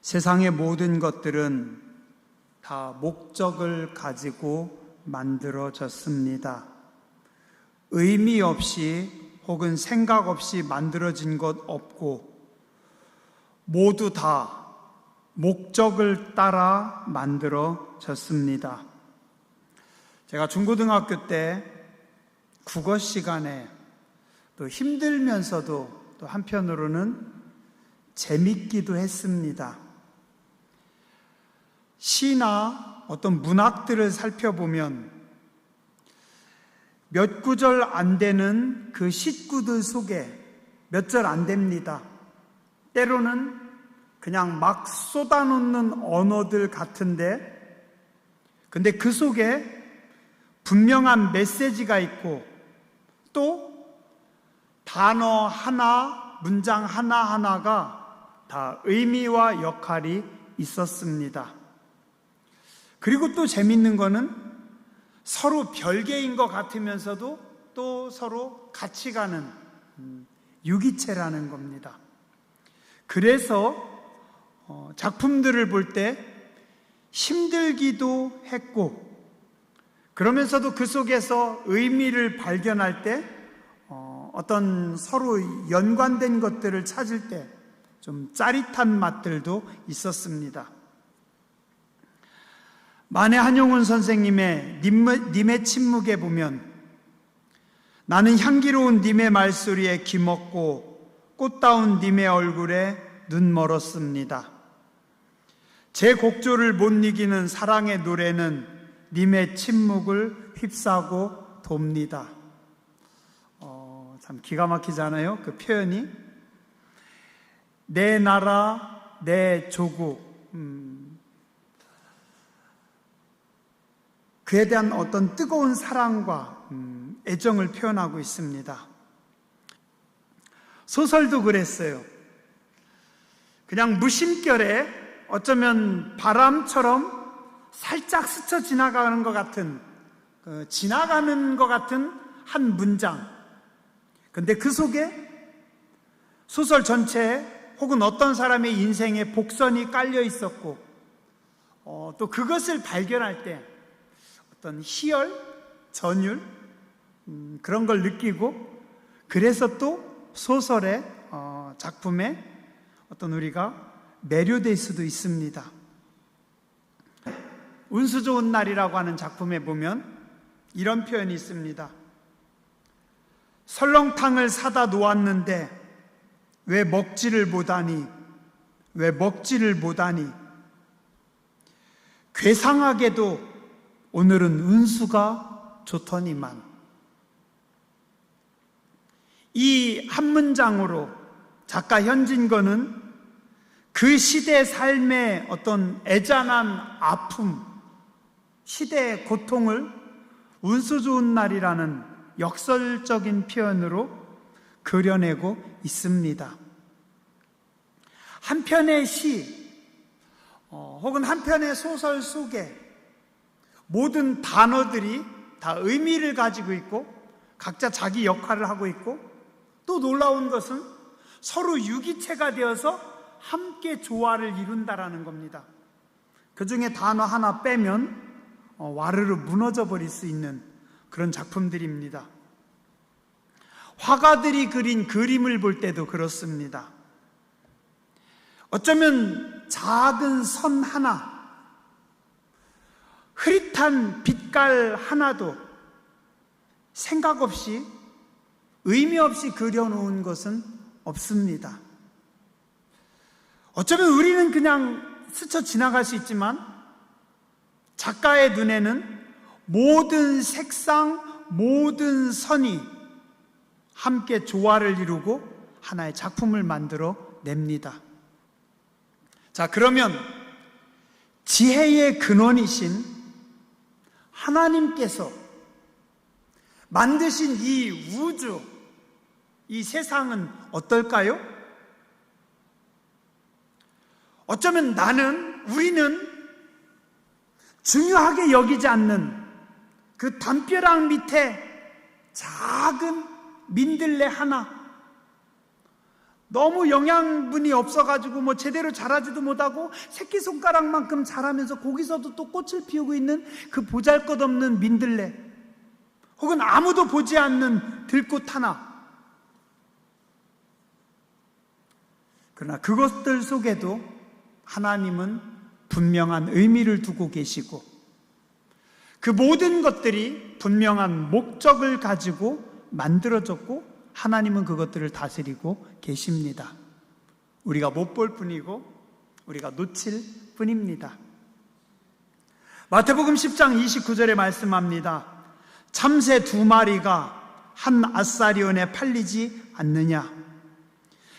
세상의 모든 것들은 다 목적을 가지고 만들어졌습니다. 의미 없이 혹은 생각 없이 만들어진 것 없고 모두 다 목적을 따라 만들어졌습니다. 제가 중고등학교 때 국어 시간에 또 힘들면서도 또 한편으로는 재밌기도 했습니다. 시나 어떤 문학들을 살펴보면 몇 구절 안 되는 그 시구들 속에 몇 절 안 됩니다. 때로는 그냥 막 쏟아놓는 언어들 같은데, 근데 그 속에 분명한 메시지가 있고 또 단어 하나, 문장 하나하나가 다 의미와 역할이 있었습니다. 그리고 또 재밌는 거는 서로 별개인 것 같으면서도 또 서로 같이 가는 유기체라는 겁니다. 그래서 작품들을 볼 때 힘들기도 했고, 그러면서도 그 속에서 의미를 발견할 때 어떤 서로 연관된 것들을 찾을 때 좀 짜릿한 맛들도 있었습니다. 만해 한용운 선생님의 님의 침묵에 보면 나는 향기로운 님의 말소리에 귀먹고 꽃다운 님의 얼굴에 눈 멀었습니다. 제 곡조를 못 이기는 사랑의 노래는 님의 침묵을 휩싸고 돕니다. 참 기가 막히잖아요, 그 표현이. 내 나라, 내 조국, 그에 대한 어떤 뜨거운 사랑과 애정을 표현하고 있습니다. 소설도 그랬어요. 그냥 무심결에 어쩌면 바람처럼 살짝 스쳐 지나가는 것 같은, 지나가는 것 같은 한 문장. 근데 그 속에 소설 전체에 혹은 어떤 사람의 인생에 복선이 깔려 있었고, 또 그것을 발견할 때 어떤 희열, 전율, 그런 걸 느끼고, 그래서 또 소설의 작품에 어떤 우리가 매료될 수도 있습니다. 운수 좋은 날이라고 하는 작품에 보면 이런 표현이 있습니다. 설렁탕을 사다 놓았는데 왜 먹지를 못하니, 왜 먹지를 못하니. 괴상하게도 오늘은 운수가 좋더니만. 이 한 문장으로 작가 현진건은 그 시대 삶의 어떤 애잔한 아픔, 시대의 고통을 운수 좋은 날이라는 역설적인 표현으로 그려내고 있습니다. 한 편의 시 혹은 한 편의 소설 속에 모든 단어들이 다 의미를 가지고 있고 각자 자기 역할을 하고 있고, 또 놀라운 것은 서로 유기체가 되어서 함께 조화를 이룬다라는 겁니다. 그 중에 단어 하나 빼면 와르르 무너져 버릴 수 있는 그런 작품들입니다. 화가들이 그린 그림을 볼 때도 그렇습니다. 어쩌면 작은 선 하나, 흐릿한 빛깔 하나도 생각 없이, 의미 없이 그려놓은 것은 없습니다. 어쩌면 우리는 그냥 스쳐 지나갈 수 있지만 작가의 눈에는 모든 색상, 모든 선이 함께 조화를 이루고 하나의 작품을 만들어 냅니다. 자, 그러면 지혜의 근원이신 하나님께서 만드신 이 우주, 이 세상은 어떨까요? 어쩌면 우리는 중요하게 여기지 않는 그 담벼락 밑에 작은 민들레 하나, 너무 영양분이 없어가지고 뭐 제대로 자라지도 못하고 새끼손가락만큼 자라면서 거기서도 또 꽃을 피우고 있는 그 보잘것없는 민들레, 혹은 아무도 보지 않는 들꽃 하나. 그러나 그것들 속에도 하나님은 분명한 의미를 두고 계시고, 그 모든 것들이 분명한 목적을 가지고 만들어졌고, 하나님은 그것들을 다스리고 계십니다. 우리가 못 볼 뿐이고 우리가 놓칠 뿐입니다. 마태복음 10장 29절에 말씀합니다. 참새 2마리가 한 아사리온에 팔리지 않느냐?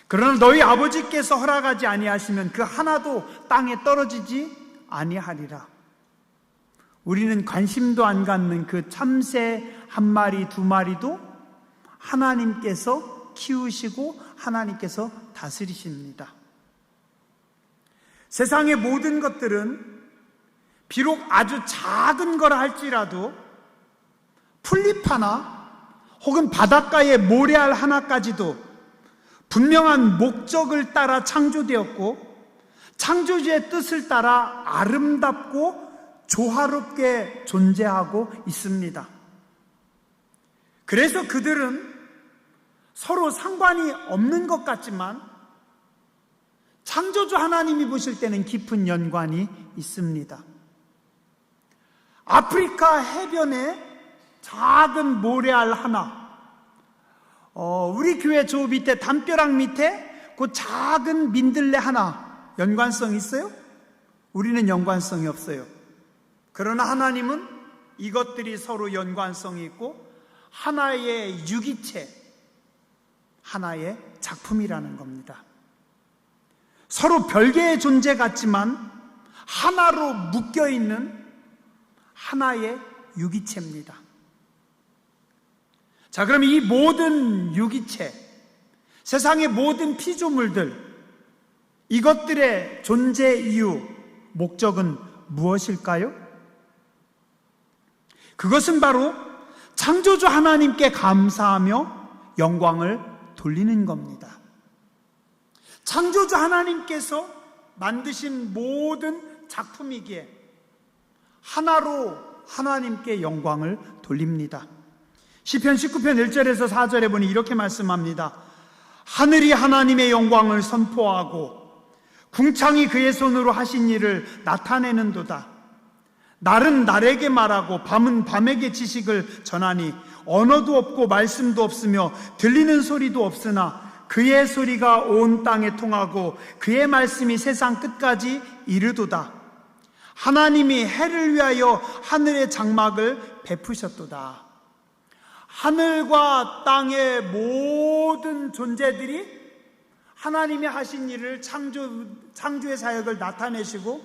그러나 너희 아버지께서 허락하지 아니하시면 그 하나도 땅에 떨어지지 아니하리라. 우리는 관심도 안 갖는 그 참새 1마리, 2마리도 하나님께서 키우시고 하나님께서 다스리십니다. 세상의 모든 것들은 비록 아주 작은 거라 할지라도 풀잎 하나 혹은 바닷가의 모래알 하나까지도 분명한 목적을 따라 창조되었고, 창조주의 뜻을 따라 아름답고 조화롭게 존재하고 있습니다. 그래서 그들은 서로 상관이 없는 것 같지만 창조주 하나님이 보실 때는 깊은 연관이 있습니다. 아프리카 해변에 작은 모래알 하나, 우리 교회 저 밑에 담벼락 밑에 그 작은 민들레 하나 연관성 있어요? 우리는 연관성이 없어요. 그러나 하나님은 이것들이 서로 연관성이 있고 하나의 유기체, 하나의 작품이라는 겁니다. 서로 별개의 존재 같지만 하나로 묶여있는 하나의 유기체입니다. 자, 그럼 이 모든 유기체, 세상의 모든 피조물들, 이것들의 존재 이유, 목적은 무엇일까요? 그것은 바로 창조주 하나님께 감사하며 영광을 돌리는 겁니다. 창조주 하나님께서 만드신 모든 작품이기에 하나로 하나님께 영광을 돌립니다. 시편 19편 1절에서 4절에 보니 이렇게 말씀합니다. 하늘이 하나님의 영광을 선포하고 궁창이 그의 손으로 하신 일을 나타내는도다. 날은 날에게 말하고 밤은 밤에게 지식을 전하니 언어도 없고 말씀도 없으며 들리는 소리도 없으나 그의 소리가 온 땅에 통하고 그의 말씀이 세상 끝까지 이르도다. 하나님이 해를 위하여 하늘의 장막을 베푸셨도다. 하늘과 땅의 모든 존재들이 하나님이 하신 일을 창조의 사역을 나타내시고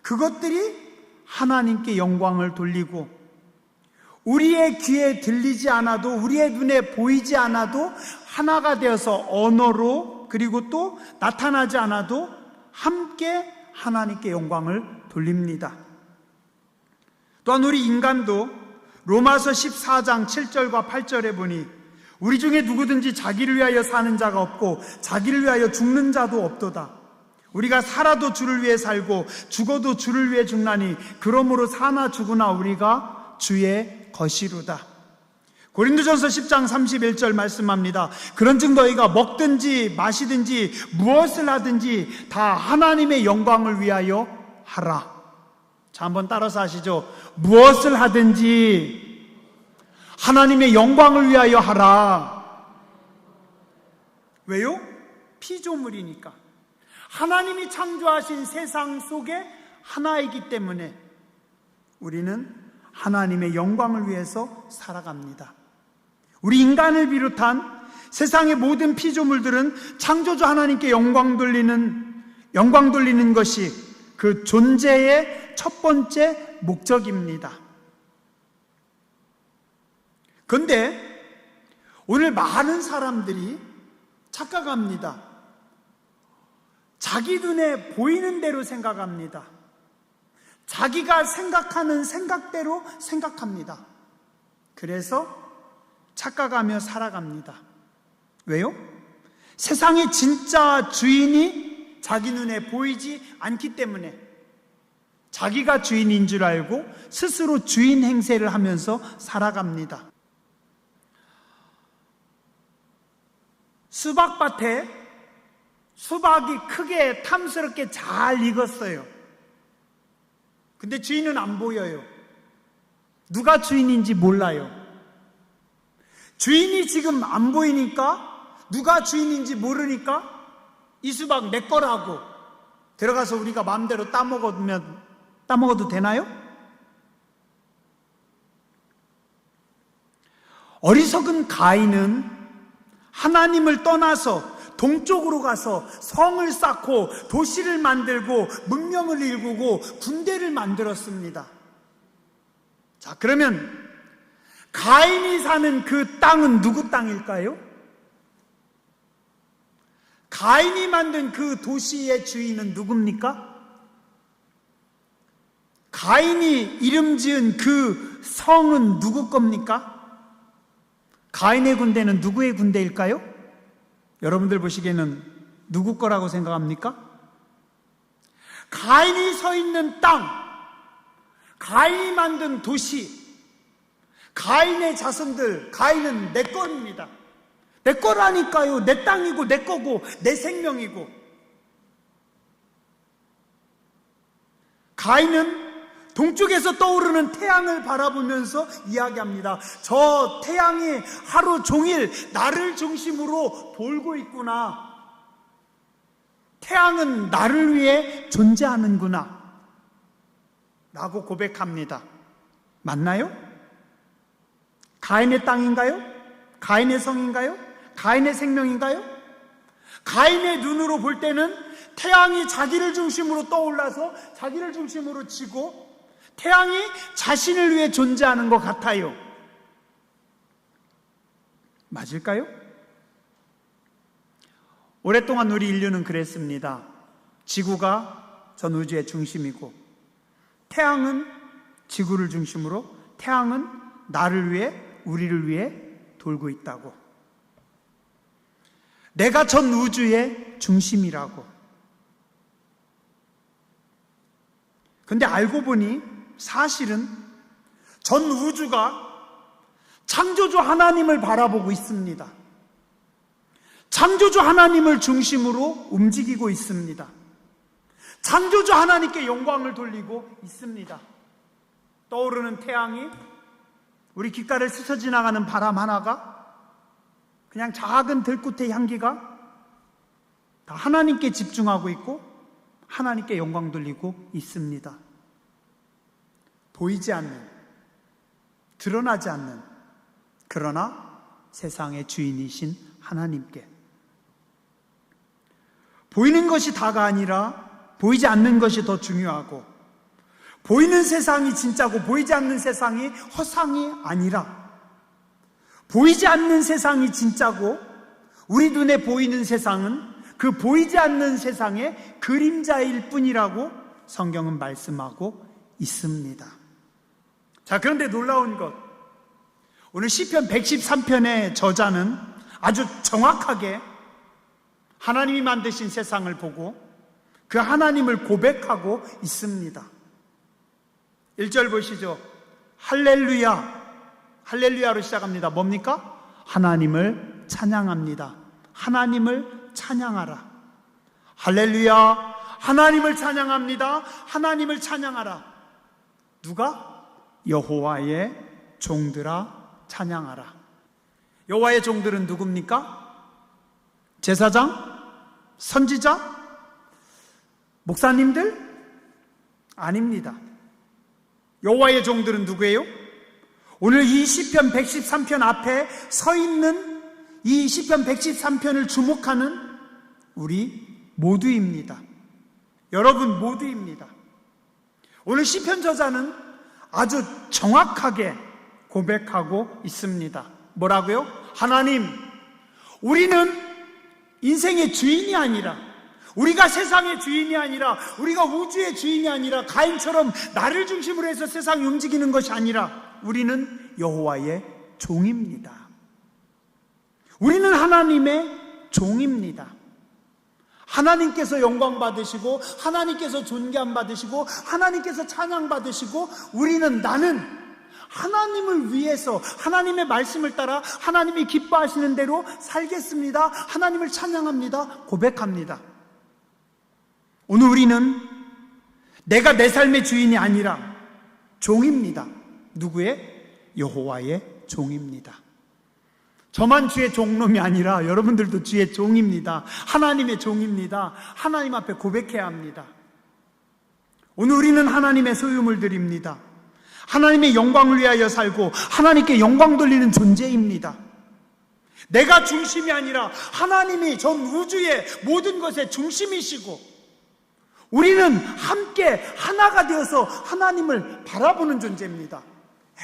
그것들이 하나님께 영광을 돌리고 우리의 귀에 들리지 않아도 우리의 눈에 보이지 않아도 하나가 되어서 언어로 그리고 또 나타나지 않아도 함께 하나님께 영광을 돌립니다. 또한 우리 인간도 로마서 14장 7절과 8절에 보니 우리 중에 누구든지 자기를 위하여 사는 자가 없고 자기를 위하여 죽는 자도 없도다. 우리가 살아도 주를 위해 살고 죽어도 주를 위해 죽나니 그러므로 사나 죽으나 우리가 주의 것이로다. 고린도전서 10장 31절 말씀합니다. 그런즉 너희가 먹든지 마시든지 무엇을 하든지 다 하나님의 영광을 위하여 하라. 자, 한번 따라서 하시죠. 무엇을 하든지 하나님의 영광을 위하여 하라. 왜요? 피조물이니까. 하나님이 창조하신 세상 속에 하나이기 때문에 우리는 하나님의 영광을 위해서 살아갑니다. 우리 인간을 비롯한 세상의 모든 피조물들은 창조주 하나님께 영광 돌리는 것이 그 존재의 첫 번째 목적입니다. 그런데 오늘 많은 사람들이 착각합니다. 자기 눈에 보이는 대로 생각합니다. 자기가 생각하는 생각대로 생각합니다. 그래서 착각하며 살아갑니다. 왜요? 세상의 진짜 주인이 자기 눈에 보이지 않기 때문에 자기가 주인인 줄 알고 스스로 주인 행세를 하면서 살아갑니다. 수박밭에 수박이 크게 탐스럽게 잘 익었어요. 근데 주인은 안 보여요. 누가 주인인지 몰라요. 주인이 지금 안 보이니까, 누가 주인인지 모르니까 이 수박 내 거라고 들어가서 우리가 마음대로 따먹어도 되나요? 어리석은 가인은 하나님을 떠나서 동쪽으로 가서 성을 쌓고 도시를 만들고 문명을 일구고 군대를 만들었습니다. 자, 그러면 가인이 사는 그 땅은 누구 땅일까요? 가인이 만든 그 도시의 주인은 누굽니까? 가인이 이름 지은 그 성은 누구 겁니까? 가인의 군대는 누구의 군대일까요? 여러분들 보시기에는 누구 거라고 생각합니까? 가인이 서 있는 땅, 가인이 만든 도시, 가인의 자손들, 가인은 내 겁니다. 내 거라니까요. 내 땅이고 내 거고 내 생명이고. 가인은 동쪽에서 떠오르는 태양을 바라보면서 이야기합니다. 저 태양이 하루 종일 나를 중심으로 돌고 있구나. 태양은 나를 위해 존재하는구나 라고 고백합니다. 맞나요? 가인의 땅인가요? 가인의 성인가요? 가인의 생명인가요? 가인의 눈으로 볼 때는 태양이 자기를 중심으로 떠올라서 자기를 중심으로 지고 태양이 자신을 위해 존재하는 것 같아요. 맞을까요? 오랫동안 우리 인류는 그랬습니다. 지구가 전 우주의 중심이고 태양은 지구를 중심으로, 태양은 나를 위해, 우리를 위해 돌고 있다고. 내가 전 우주의 중심이라고. 근데 알고 보니 사실은 전 우주가 창조주 하나님을 바라보고 있습니다. 창조주 하나님을 중심으로 움직이고 있습니다. 창조주 하나님께 영광을 돌리고 있습니다. 떠오르는 태양이, 우리 귓가를 스쳐 지나가는 바람 하나가, 그냥 작은 들꽃의 향기가 다 하나님께 집중하고 있고 하나님께 영광 돌리고 있습니다. 보이지 않는, 드러나지 않는, 그러나 세상의 주인이신 하나님께. 보이는 것이 다가 아니라 보이지 않는 것이 더 중요하고, 보이는 세상이 진짜고 보이지 않는 세상이 허상이 아니라 보이지 않는 세상이 진짜고 우리 눈에 보이는 세상은 그 보이지 않는 세상의 그림자일 뿐이라고 성경은 말씀하고 있습니다. 자, 그런데 놀라운 것, 오늘 시편 113편의 저자는 아주 정확하게 하나님이 만드신 세상을 보고 그 하나님을 고백하고 있습니다. 1절 보시죠. 할렐루야. 할렐루야로 시작합니다. 뭡니까? 하나님을 찬양합니다. 하나님을 찬양하라. 할렐루야. 하나님을 찬양합니다. 하나님을 찬양하라. 누가? 여호와의 종들아 찬양하라. 여호와의 종들은 누굽니까? 제사장? 선지자? 목사님들? 아닙니다. 여호와의 종들은 누구예요? 오늘 이 시편 113편 앞에 서 있는 이 시편 113편을 주목하는 우리 모두입니다. 여러분 모두입니다. 오늘 시편 저자는 아주 정확하게 고백하고 있습니다. 뭐라고요? 하나님, 우리는 인생의 주인이 아니라, 우리가 세상의 주인이 아니라, 우리가 우주의 주인이 아니라, 가인처럼 나를 중심으로 해서 세상이 움직이는 것이 아니라 우리는 여호와의 종입니다. 우리는 하나님의 종입니다. 하나님께서 영광 받으시고 하나님께서 존귀함 받으시고 하나님께서 찬양 받으시고 나는 하나님을 위해서 하나님의 말씀을 따라 하나님이 기뻐하시는 대로 살겠습니다. 하나님을 찬양합니다. 고백합니다. 오늘 우리는 내가 내 삶의 주인이 아니라 종입니다. 누구의? 여호와의 종입니다. 저만 주의 종놈이 아니라 여러분들도 주의 종입니다. 하나님의 종입니다. 하나님 앞에 고백해야 합니다. 오늘 우리는 하나님의 소유물들입니다. 하나님의 영광을 위하여 살고 하나님께 영광 돌리는 존재입니다. 내가 중심이 아니라 하나님이 전 우주의 모든 것의 중심이시고 우리는 함께 하나가 되어서 하나님을 바라보는 존재입니다.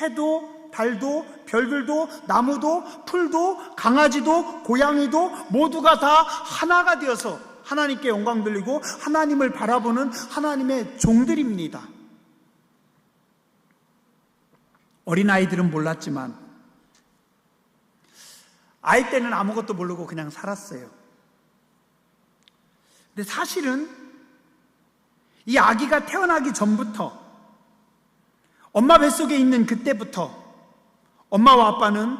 해도 달도 별들도 나무도 풀도 강아지도 고양이도 모두가 다 하나가 되어서 하나님께 영광 돌리고 하나님을 바라보는 하나님의 종들입니다. 어린아이들은 몰랐지만 아이 때는 아무것도 모르고 그냥 살았어요. 근데 사실은 이 아기가 태어나기 전부터 엄마 뱃속에 있는 그때부터 엄마와 아빠는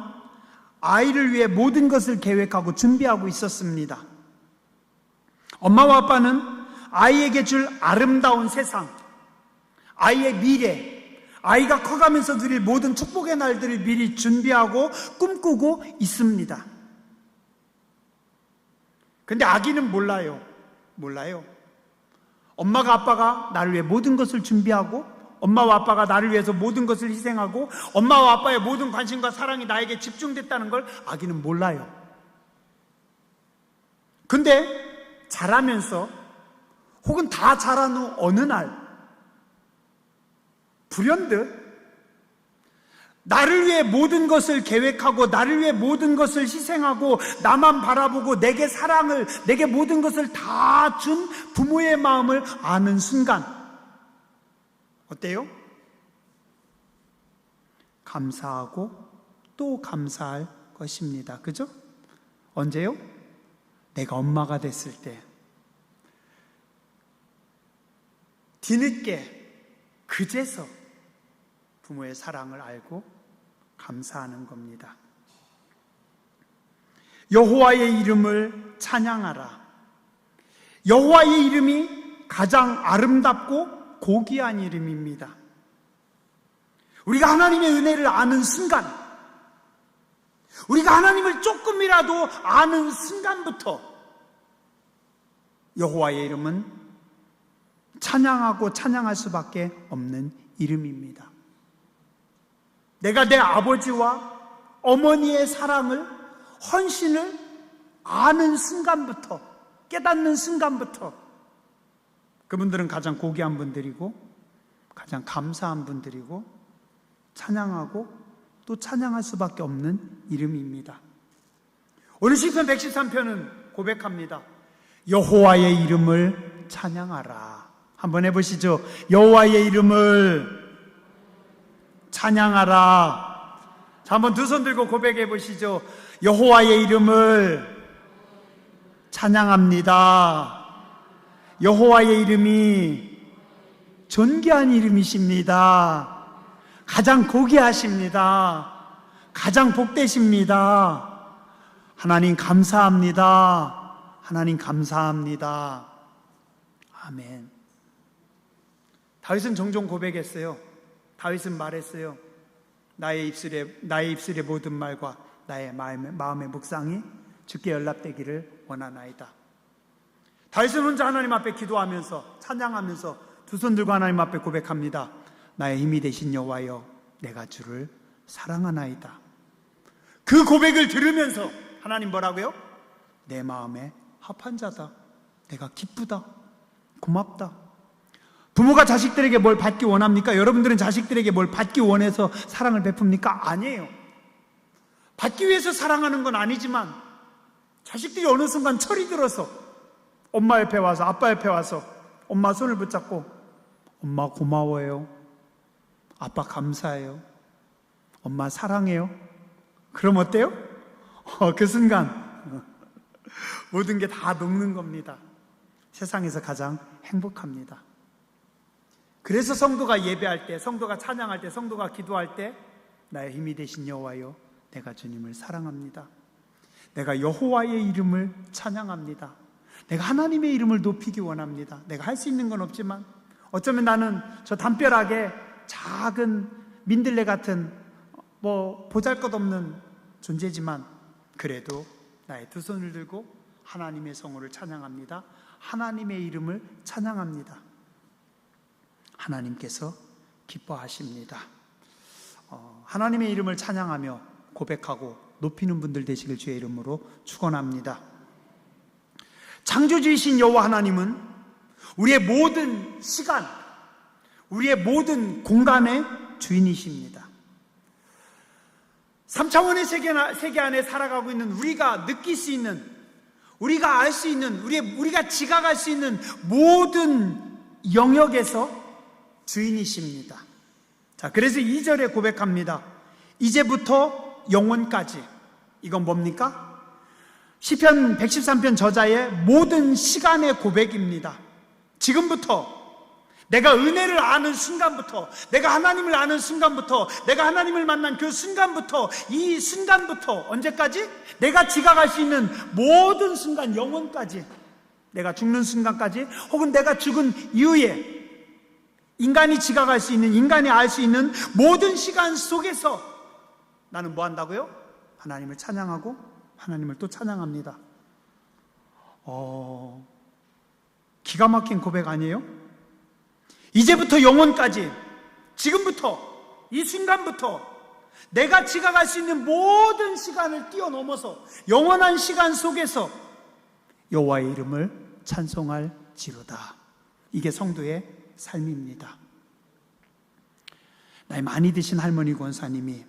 아이를 위해 모든 것을 계획하고 준비하고 있었습니다. 엄마와 아빠는 아이에게 줄 아름다운 세상, 아이의 미래, 아이가 커가면서 누릴 모든 축복의 날들을 미리 준비하고 꿈꾸고 있습니다. 근데 아기는 몰라요. 엄마가 아빠가 나를 위해 모든 것을 준비하고 엄마와 아빠가 나를 위해서 모든 것을 희생하고 엄마와 아빠의 모든 관심과 사랑이 나에게 집중됐다는 걸 아기는 몰라요. 근데 자라면서 혹은 다 자란 후 어느 날 불현듯 나를 위해 모든 것을 계획하고 나를 위해 모든 것을 희생하고 나만 바라보고 내게 사랑을 내게 모든 것을 다 준 부모의 마음을 아는 순간 어때요? 감사하고 또 감사할 것입니다. 그죠? 언제요? 내가 엄마가 됐을 때 뒤늦게 그제서 부모의 사랑을 알고 감사하는 겁니다. 여호와의 이름을 찬양하라. 여호와의 이름이 가장 아름답고 고귀한 이름입니다. 우리가 하나님의 은혜를 아는 순간, 우리가 하나님을 조금이라도 아는 순간부터 여호와의 이름은 찬양하고 찬양할 수밖에 없는 이름입니다. 내가 내 아버지와 어머니의 사랑을, 헌신을 아는 순간부터, 깨닫는 순간부터 그분들은 가장 고귀한 분들이고 가장 감사한 분들이고 찬양하고 또 찬양할 수밖에 없는 이름입니다. 오늘 시편 113편은 고백합니다. 여호와의 이름을 찬양하라. 한번 해보시죠. 여호와의 이름을 찬양하라. 자, 한번 두 손 들고 고백해 보시죠. 여호와의 이름을 찬양합니다. 여호와의 이름이 존귀한 이름이십니다. 가장 고귀하십니다. 가장 복되십니다. 하나님 감사합니다. 하나님 감사합니다. 아멘. 다윗은 종종 고백했어요. 다윗은 말했어요. 나의 입술의 모든 말과 나의 마음의 묵상이 주께 연락되기를 원하나이다. 다윗은 혼자 하나님 앞에 기도하면서 찬양하면서 두 손 들고 하나님 앞에 고백합니다. 나의 힘이 되신 여호와여, 내가 주를 사랑하나이다. 그 고백을 들으면서 하나님 뭐라고요? 내 마음에 합한 자다. 내가 기쁘다. 고맙다. 부모가 자식들에게 뭘 받기 원합니까? 여러분들은 자식들에게 뭘 받기 원해서 사랑을 베풉니까? 아니에요. 받기 위해서 사랑하는 건 아니지만 자식들이 어느 순간 철이 들어서 엄마 옆에 와서 아빠 옆에 와서 엄마 손을 붙잡고 엄마 고마워요. 아빠 감사해요. 엄마 사랑해요. 그럼 어때요? 그 순간 모든 게 다 녹는 겁니다. 세상에서 가장 행복합니다. 그래서 성도가 예배할 때, 성도가 찬양할 때, 성도가 기도할 때 나의 힘이 되신 여호와여, 내가 주님을 사랑합니다. 내가 여호와의 이름을 찬양합니다. 내가 하나님의 이름을 높이기 원합니다. 내가 할 수 있는 건 없지만 어쩌면 나는 저 담벼락에 작은 민들레 같은 보잘것없는 존재지만 그래도 나의 두 손을 들고 하나님의 성호를 찬양합니다. 하나님의 이름을 찬양합니다. 하나님께서 기뻐하십니다. 하나님의 이름을 찬양하며 고백하고 높이는 분들 되시길 주의 이름으로 축원합니다. 창조주이신 여호와 하나님은 우리의 모든 시간, 우리의 모든 공간의 주인이십니다. 3차원의 세계 안에 살아가고 있는 우리가 느낄 수 있는, 우리가 알 수 있는, 우리가 지각할 수 있는 모든 영역에서 주인이십니다. 자, 그래서 2절에 고백합니다. 이제부터 영원까지. 이건 뭡니까? 시편 113편 저자의 모든 시간의 고백입니다. 지금부터, 내가 은혜를 아는 순간부터, 내가 하나님을 아는 순간부터, 내가 하나님을 만난 그 순간부터, 이 순간부터 언제까지? 내가 지각할 수 있는 모든 순간, 영원까지, 내가 죽는 순간까지, 혹은 내가 죽은 이후에 인간이 지각할 수 있는, 인간이 알 수 있는 모든 시간 속에서 나는 뭐 한다고요? 하나님을 찬양하고 하나님을 또 찬양합니다. 기가 막힌 고백 아니에요? 이제부터 영원까지, 지금부터, 이 순간부터 내가 지각할 수 있는 모든 시간을 뛰어넘어서 영원한 시간 속에서 여호와의 이름을 찬송할지로다. 이게 성도의 삶입니다. 나이 많이 드신 할머니 권사님이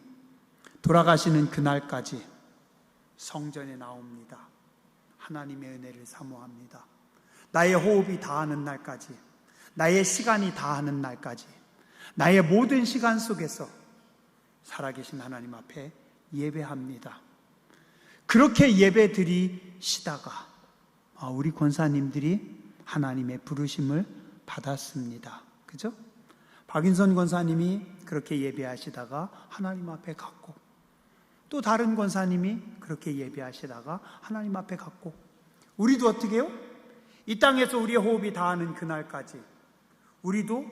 돌아가시는 그날까지 성전에 나옵니다. 하나님의 은혜를 사모합니다. 나의 호흡이 다하는 날까지, 나의 시간이 다하는 날까지, 나의 모든 시간 속에서 살아계신 하나님 앞에 예배합니다. 그렇게 예배 드리시다가 우리 권사님들이 하나님의 부르심을 받았습니다. 그죠? 박인선 권사님이 그렇게 예배하시다가 하나님 앞에 갔고, 또 다른 권사님이 그렇게 예배하시다가 하나님 앞에 갔고, 우리도 어떻게 해요? 이 땅에서 우리의 호흡이 다하는 그날까지 우리도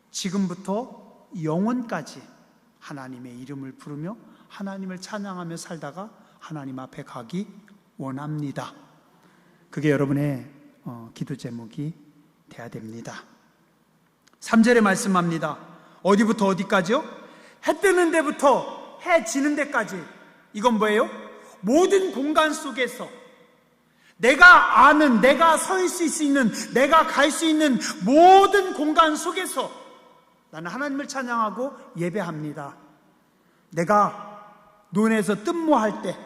지금부터 영원까지 하나님의 이름을 부르며 하나님을 찬양하며 살다가 하나님 앞에 가기 원합니다. 그게 여러분의 기도 제목이 돼야 됩니다. 3절에 말씀합니다. 어디부터 어디까지요? 해 뜨는 데부터 해 지는 데까지. 이건 뭐예요? 모든 공간 속에서 내가 아는, 내가 서 있을 수 있는, 내가 갈 수 있는 모든 공간 속에서 나는 하나님을 찬양하고 예배합니다. 내가 논에서 뜬모할 때,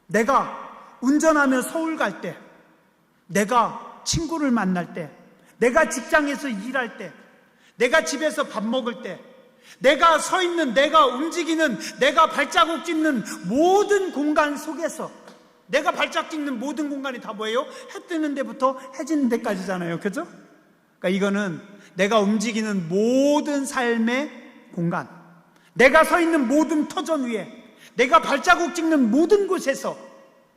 내가 운전하며 서울 갈 때, 내가 친구를 만날 때, 내가 직장에서 일할 때, 내가 집에서 밥 먹을 때, 내가 서 있는, 내가 움직이는, 내가 발자국 찍는 모든 공간 속에서, 내가 발자국 찍는 모든 공간이 다 뭐예요? 해 뜨는 데부터 해 지는 데까지잖아요. 그죠? 그러니까 이거는 내가 움직이는 모든 삶의 공간, 내가 서 있는 모든 터전 위에, 내가 발자국 찍는 모든 곳에서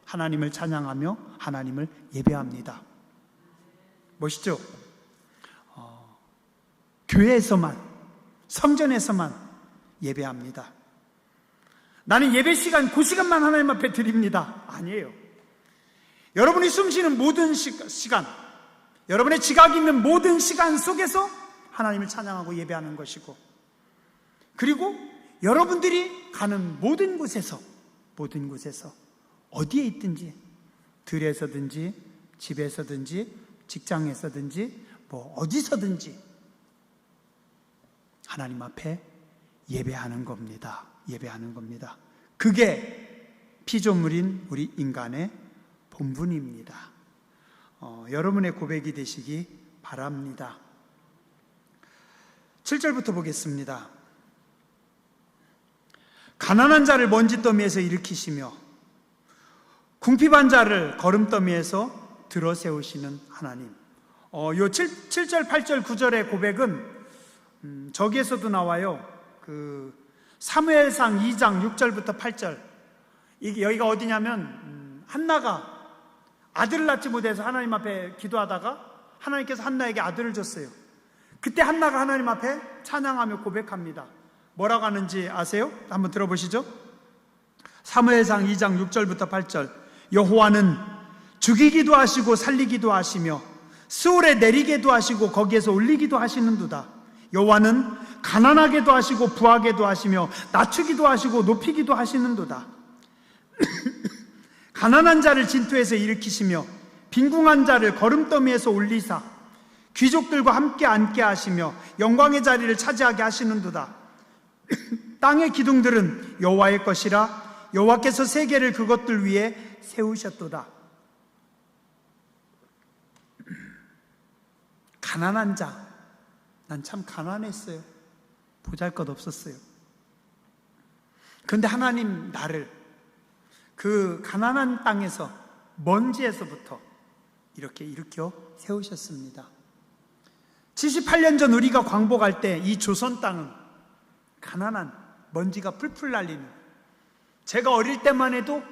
하나님을 찬양하며 하나님을 예배합니다. 멋있죠? 교회에서만, 성전에서만 예배합니다. 나는 예배 시간, 그 시간만 하나님 앞에 드립니다. 아니에요. 여러분이 숨쉬는 모든 시간, 여러분의 지각이 있는 모든 시간 속에서 하나님을 찬양하고 예배하는 것이고, 그리고 여러분들이 가는 모든 곳에서 어디에 있든지, 들에서든지 집에서든지 직장에서든지 어디서든지 하나님 앞에 예배하는 겁니다. 예배하는 겁니다. 그게 피조물인 우리 인간의 본분입니다. 여러분의 고백이 되시기 바랍니다. 7절부터 보겠습니다. 가난한 자를 먼지더미에서 일으키시며 궁핍한 자를 거름더미에서 들어 세우시는 하나님. 요 7절, 8절, 9절의 고백은 저기에서도 나와요. 사무엘상 2장 6절부터 8절. 여기가 어디냐면 한나가 아들을 낳지 못해서 하나님 앞에 기도하다가 하나님께서 한나에게 아들을 줬어요. 그때 한나가 하나님 앞에 찬양하며 고백합니다. 뭐라고 하는지 아세요? 한번 들어보시죠. 사무엘상 2장 6절부터 8절. 여호와는 죽이기도 하시고 살리기도 하시며 스올에 내리게도 하시고 거기에서 올리기도 하시는도다. 여호와는 가난하게도 하시고 부하게도 하시며 낮추기도 하시고 높이기도 하시는도다. 가난한 자를 진토에서 일으키시며 빈궁한 자를 거름더미에서 올리사 귀족들과 함께 앉게 하시며 영광의 자리를 차지하게 하시는도다. 땅의 기둥들은 여호와의 것이라 여호와께서 세계를 그것들 위에 세우셨도다. 가난한 자, 난 참 가난했어요. 보잘것없었어요. 그런데 하나님 나를 그 가난한 땅에서 먼지에서부터 이렇게 일으켜 세우셨습니다. 78년 전 우리가 광복할 때 이 조선 땅은 가난한 먼지가 풀풀 날리는, 제가 어릴 때만 해도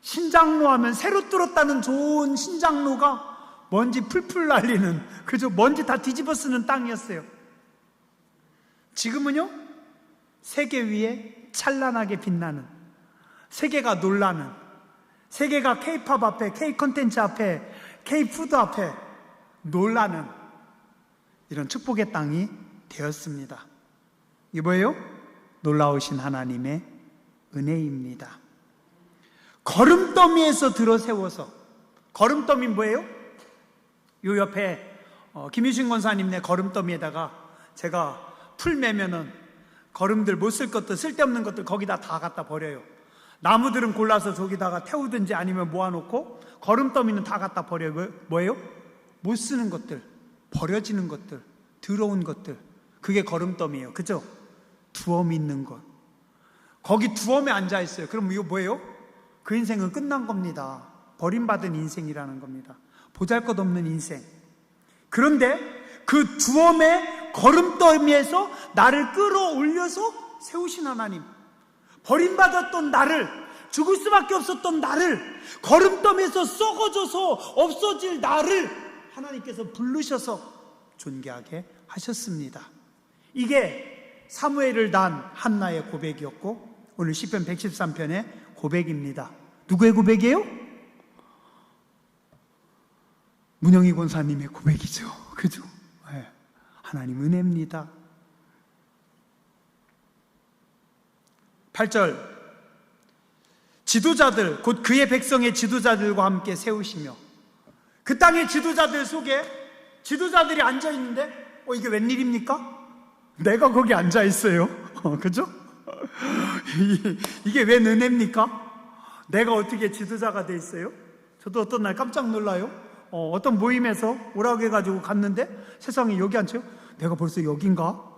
신장로 하면 새로 뚫었다는 좋은 신장로가 먼지 풀풀 날리는, 그저 먼지 다 뒤집어 쓰는 땅이었어요. 지금은요, 세계 위에 찬란하게 빛나는, 세계가 놀라는, 세계가 K-팝 앞에, K-콘텐츠 앞에, K-푸드 앞에 놀라는 이런 축복의 땅이 되었습니다. 이게 뭐예요? 놀라우신 하나님의 은혜입니다. 거름더미에서 들어 세워서, 거름더미 뭐예요? 요 옆에 김유신 권사님네 거름더미에다가 제가 풀 매면은 거름들 못 쓸 것들, 쓸데없는 것들 거기다 다 갖다 버려요. 나무들은 골라서 저기다가 태우든지 아니면 모아놓고, 거름더미는 다 갖다 버려요. 뭐예요? 못 쓰는 것들, 버려지는 것들, 더러운 것들, 그게 거름더미예요. 그죠? 두엄 있는 것, 거기 두엄에 앉아있어요. 그럼 이거 뭐예요? 그 인생은 끝난 겁니다. 버림받은 인생이라는 겁니다. 보잘것없는 인생. 그런데 그 두엄의 거름더미에서 나를 끌어올려서 세우신 하나님, 버림받았던 나를, 죽을 수밖에 없었던 나를, 거름더미에서 썩어져서 없어질 나를 하나님께서 부르셔서 존귀하게 하셨습니다. 이게 사무엘을 낳은 한나의 고백이었고, 오늘 시편 113편의 고백입니다. 누구의 고백이에요? 문영희 권사님의 고백이죠. 그죠? 네. 하나님 은혜입니다. 8절, 지도자들, 곧 그의 백성의 지도자들과 함께 세우시며, 그 땅의 지도자들 속에 지도자들이 앉아있는데 이게 웬일입니까? 내가 거기 앉아있어요. 그죠? 이게 웬 은혜입니까? 내가 어떻게 지도자가 돼 있어요? 저도 어떤 날 깜짝 놀라요. 어떤 모임에서 오라고 해가지고 갔는데 세상에 여기 앉혀요? 내가 벌써 여긴가?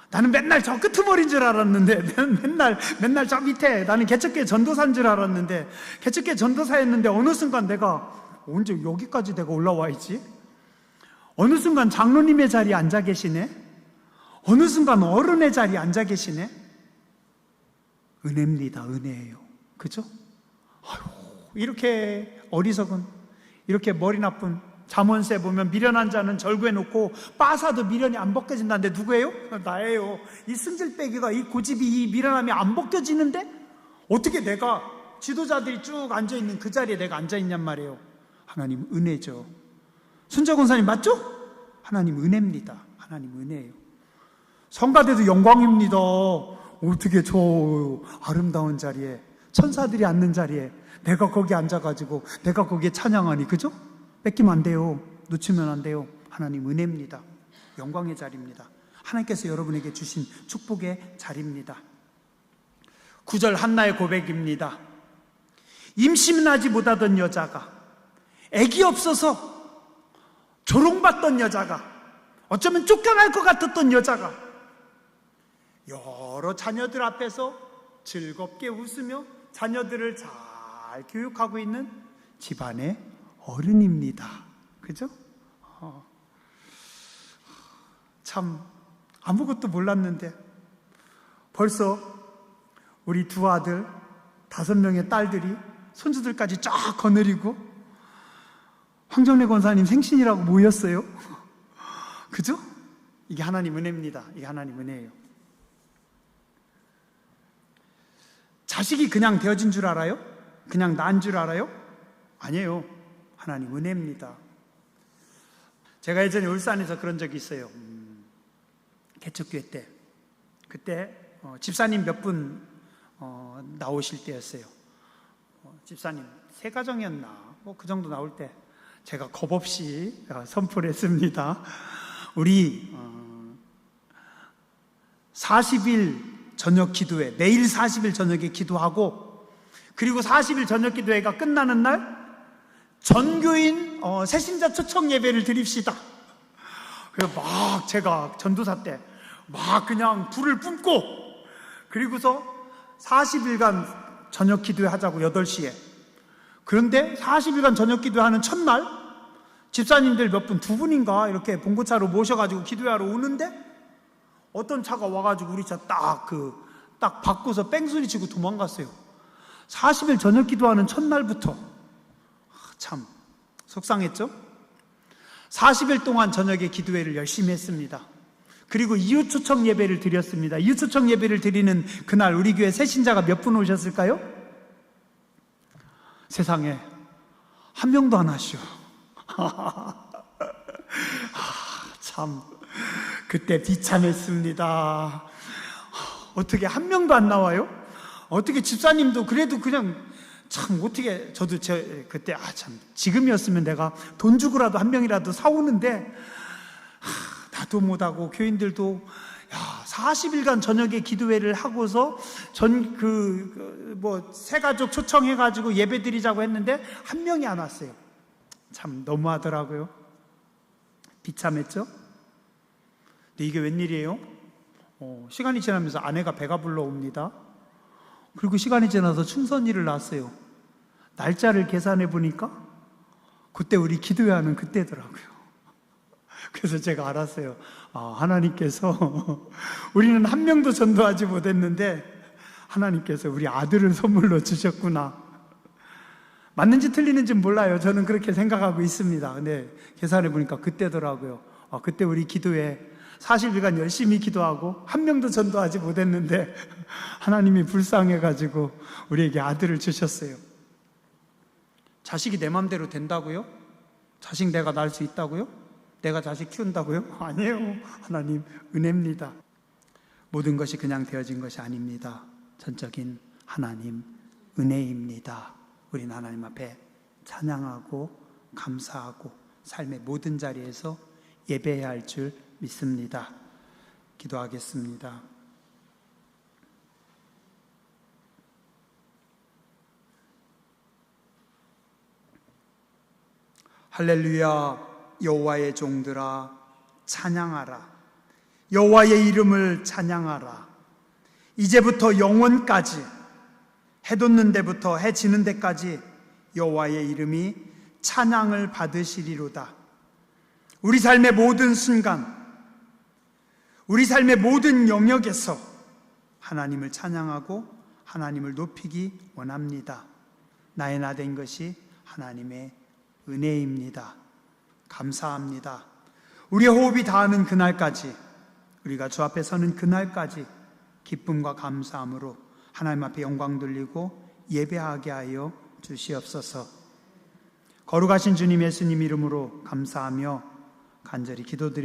나는 맨날 저 끄트머리인 줄 알았는데, 맨날 저 밑에, 나는 개척교회 전도사인 줄 알았는데, 개척교회 전도사였는데 어느 순간 내가 언제 여기까지 내가 올라와 있지? 어느 순간 장로님의 자리에 앉아 계시네? 어느 순간 어른의 자리에 앉아 계시네? 은혜입니다. 은혜예요. 그죠? 아유, 이렇게 어리석은, 이렇게 머리 나쁜, 잠언세 보면 미련한 자는 절구에 놓고 빠사도 미련이 안 벗겨진다는데 누구예요? 나예요. 이 승질빼기가, 이 고집이, 이 미련함이 안 벗겨지는데 어떻게 내가 지도자들이 쭉 앉아있는 그 자리에 내가 앉아있냔 말이에요. 하나님 은혜죠. 손재 권사님 맞죠? 하나님 은혜입니다. 하나님 은혜예요. 성가대도 영광입니다. 어떻게 저 아름다운 자리에, 천사들이 앉는 자리에 내가 거기 앉아가지고 내가 거기에 찬양하니, 그죠? 뺏기면 안 돼요. 놓치면 안 돼요. 하나님 은혜입니다. 영광의 자리입니다. 하나님께서 여러분에게 주신 축복의 자리입니다. 9절 한나의 고백입니다. 임신하지 못하던 여자가, 아기 없어서 조롱받던 여자가, 어쩌면 쫓겨날 것 같았던 여자가 여러 자녀들 앞에서 즐겁게 웃으며 자녀들을 잘 교육하고 있는 집안의 어른입니다. 그죠? 참 아무것도 몰랐는데 벌써 우리 두 아들, 5명의 딸들이 손주들까지 쫙 거느리고 황정래 권사님 생신이라고 모였어요. 그죠? 이게 하나님 은혜입니다. 이게 하나님 은혜예요. 자식이 그냥 되어진 줄 알아요? 그냥 난 줄 알아요? 아니에요. 하나님 은혜입니다. 제가 예전에 울산에서 그런 적이 있어요. 개척교회 때. 그때 집사님 몇 분 나오실 때였어요. 집사님 3가정이었나 뭐 그 정도 나올 때 제가 겁없이 선포를 했습니다. 우리 40일 저녁 기도회, 매일 40일 저녁에 기도하고, 그리고 40일 저녁 기도회가 끝나는 날 전교인 새신자 초청 예배를 드립시다. 그래서 막 제가 전도사 때 막 그냥 불을 뿜고, 그리고서 40일간 저녁 기도회 하자고 8시에. 그런데 40일간 저녁 기도하는 첫날 집사님들 몇 분, 2분인가 이렇게 봉고차로 모셔가지고 기도하러 오는데 어떤 차가 와가지고 우리 차 딱 바꾸서 뺑소니 치고 도망갔어요. 40일 저녁 기도하는 첫날부터. 참 속상했죠? 40일 동안 저녁에 기도회를 열심히 했습니다. 그리고 이웃 초청 예배를 드렸습니다. 이웃 초청 예배를 드리는 그날 우리 교회 새신자가 몇 분 오셨을까요? 세상에 한 명도 안 하시오. 참 그때 비참했습니다. 어떻게 한 명도 안 나와요? 어떻게 집사님도 그래도 그냥 참 어떻게 저도 그때 참 지금이었으면 내가 돈 주고라도 한 명이라도 사오는데 나도 못하고 교인들도 40일간 저녁에 기도회를 하고서 새가족 초청해가지고 예배 드리자고 했는데 한 명이 안 왔어요. 참 너무하더라고요. 비참했죠? 근데 이게 웬일이에요? 시간이 지나면서 아내가 배가 불러옵니다. 그리고 시간이 지나서 충선일을 낳았어요. 날짜를 계산해 보니까 그때 우리 기도회하는 그때더라고요. 그래서 제가 알았어요. 하나님께서 우리는 한 명도 전도하지 못했는데 하나님께서 우리 아들을 선물로 주셨구나. 맞는지 틀리는지 몰라요. 저는 그렇게 생각하고 있습니다. 근데 계산해 보니까 그때더라고요. 그때 우리 기도회 40일간 열심히 기도하고 한 명도 전도하지 못했는데 하나님이 불쌍해가지고 우리에게 아들을 주셨어요. 자식이 내 맘대로 된다고요? 자식 내가 낳을 수 있다고요? 내가 자식 키운다고요? 아니에요. 하나님 은혜입니다. 모든 것이 그냥 되어진 것이 아닙니다. 전적인 하나님 은혜입니다. 우리는 하나님 앞에 찬양하고 감사하고 삶의 모든 자리에서 예배해야 할 줄 믿습니다. 기도하겠습니다. 할렐루야. 여호와의 종들아 찬양하라. 여호와의 이름을 찬양하라. 이제부터 영원까지, 해 돋는 데부터 해 지는 데까지 여호와의 이름이 찬양을 받으시리로다. 우리 삶의 모든 순간, 우리 삶의 모든 영역에서 하나님을 찬양하고 하나님을 높이기 원합니다. 나의 나 된 것이 하나님의 은혜입니다. 감사합니다. 우리의 호흡이 닿는 그날까지, 우리가 주 앞에 서는 그날까지 기쁨과 감사함으로 하나님 앞에 영광 돌리고 예배하게 하여 주시옵소서. 거룩하신 주님 예수님 이름으로 감사하며 간절히 기도드려